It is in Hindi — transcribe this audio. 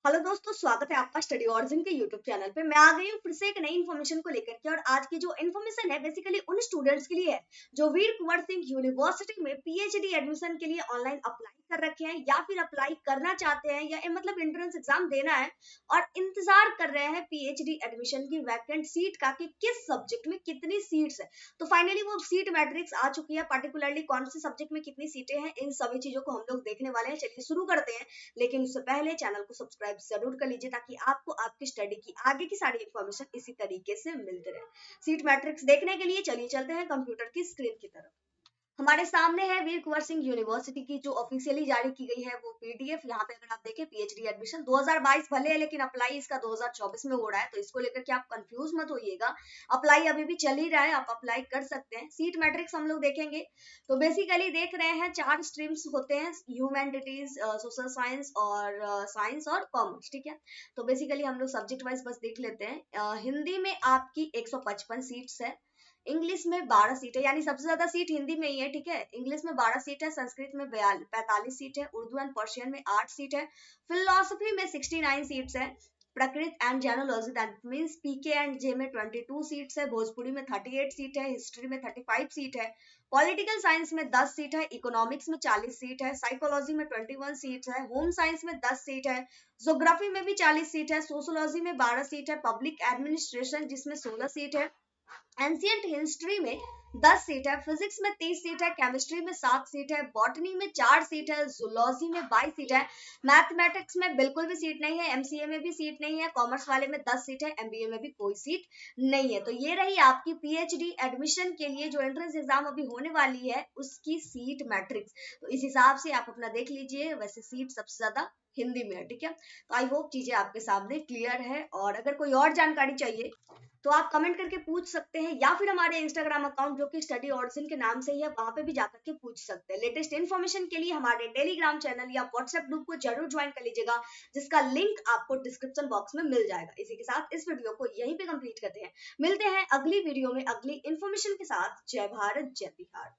हेलो दोस्तों, स्वागत है आपका स्टडी ऑरिजिन के यूट्यूब चैनल पे। मैं आ गई हूँ फिर से एक नई इन्फॉर्मेशन को लेकर के। और आज की जो इन्फॉर्मेशन है बेसिकली उन स्टूडेंट्स के लिए है जो वीर कुंवर सिंह यूनिवर्सिटी में पीएचडी एडमिशन के लिए ऑनलाइन अप्लाई कर रखे हैं या फिर अप्लाई करना चाहते हैं या मतलब एंट्रेंस एग्जाम देना है और इंतजार कर रहे हैं पीएचडी एडमिशन की वैकेंट सीट का कि किस सब्जेक्ट में कितनी सीट्स है। तो फाइनली वो सीट मैट्रिक्स आ चुकी है, पर्टिकुलरली कौन से सब्जेक्ट में कितनी सीटें हैं, इन सभी चीजों को हम लोग देखने वाले हैं। चलिए शुरू करते हैं, लेकिन उससे पहले चैनल को सब्सक्राइब जरूर कर लीजिए ताकि आपको आपकी स्टडी की आगे की सारी इंफॉर्मेशन इसी तरीके से मिलते रहे। सीट मैट्रिक्स देखने के लिए चलिए चलते हैं कंप्यूटर की स्क्रीन की तरफ। हमारे सामने है वीर कुंवर सिंह यूनिवर्सिटी की जो ऑफिशियली जारी की गई है वो पीडीएफ। यहाँ पे अगर आप देखें पीएचडी एडमिशन 2022 भले है लेकिन अप्लाई इसका 2024 में हो रहा है, तो इसको लेकर के आप कंफ्यूज मत होइएगा। अप्लाई अभी भी चल ही रहा है, आप अप्लाई कर सकते हैं। सीट मैट्रिक्स हम लोग देखेंगे तो बेसिकली देख रहे हैं 4 स्ट्रीम्स होते हैं, ह्यूमैनिटीज, सोशल साइंस और कॉमर्स। ठीक है, तो बेसिकली हम लोग सब्जेक्ट वाइज बस देख लेते हैं। हिंदी में आपकी 155 सीट्स है, इंग्लिश में 12 सीट है, यानी सबसे ज्यादा सीट हिंदी में ही है। ठीक है, इंग्लिश में 12 सीट है, संस्कृत में 45 सीट है, उर्दू एंड पर्शियन में 8 सीट है, फिलोसफी में 69 सीट्स है, प्रकृत एंड जेनोलॉजी that means PK and J में 22 सीट्स है, भोजपुरी में 38 सीट है, हिस्ट्री में 35 सीट है, पॉलिटिकल साइंस में 10 सीट है, इकोनॉमिक्स में 40 सीट है, साइकोलॉजी में 21 सीट है, होम साइंस में 10 सीट है, ज्योग्राफी में भी 40 सीट है, सोशोलॉजी में 12 सीट है, पब्लिक एडमिनिस्ट्रेशन जिसमें 16 सीट है, एंशियंट हिस्ट्री में 10 सीट है, फिजिक्स में 30 सीट है, केमिस्ट्री में 7 सीट है, बॉटनी में 4 सीट है, जूलॉजी में 22 सीट है, मैथमेटिक्स में बिल्कुल भी सीट नहीं है, एमसीए में भी सीट नहीं है, कॉमर्स वाले में 10 सीट है, एमबीए में भी कोई सीट नहीं है। तो ये रही आपकी पीएचडी एडमिशन के लिए जो एंट्रेंस एग्जाम अभी होने वाली है उसकी सीट मैट्रिक्स। तो इस हिसाब से आप अपना देख लीजिए। वैसे सीट सबसे ज्यादा हिंदी में है। ठीक है, तो आई होप चीजें आपके सामने क्लियर है। और अगर कोई और जानकारी चाहिए तो आप कमेंट करके पूछ सकते हैं या फिर हमारे इंस्टाग्राम अकाउंट जो कि स्टडी ऑरिजिन के नाम से ही है वहां पे भी जाकर के पूछ सकते हैं। लेटेस्ट इन्फॉर्मेशन के लिए हमारे टेलीग्राम चैनल या व्हाट्सएप ग्रुप को जरूर ज्वाइन कर लीजिएगा, जिसका लिंक आपको डिस्क्रिप्शन बॉक्स में मिल जाएगा। इसी के साथ इस वीडियो को यहीं पे कंप्लीट करते हैं। मिलते हैं अगली वीडियो में अगली इन्फॉर्मेशन के साथ। जय भारत जय बिहार।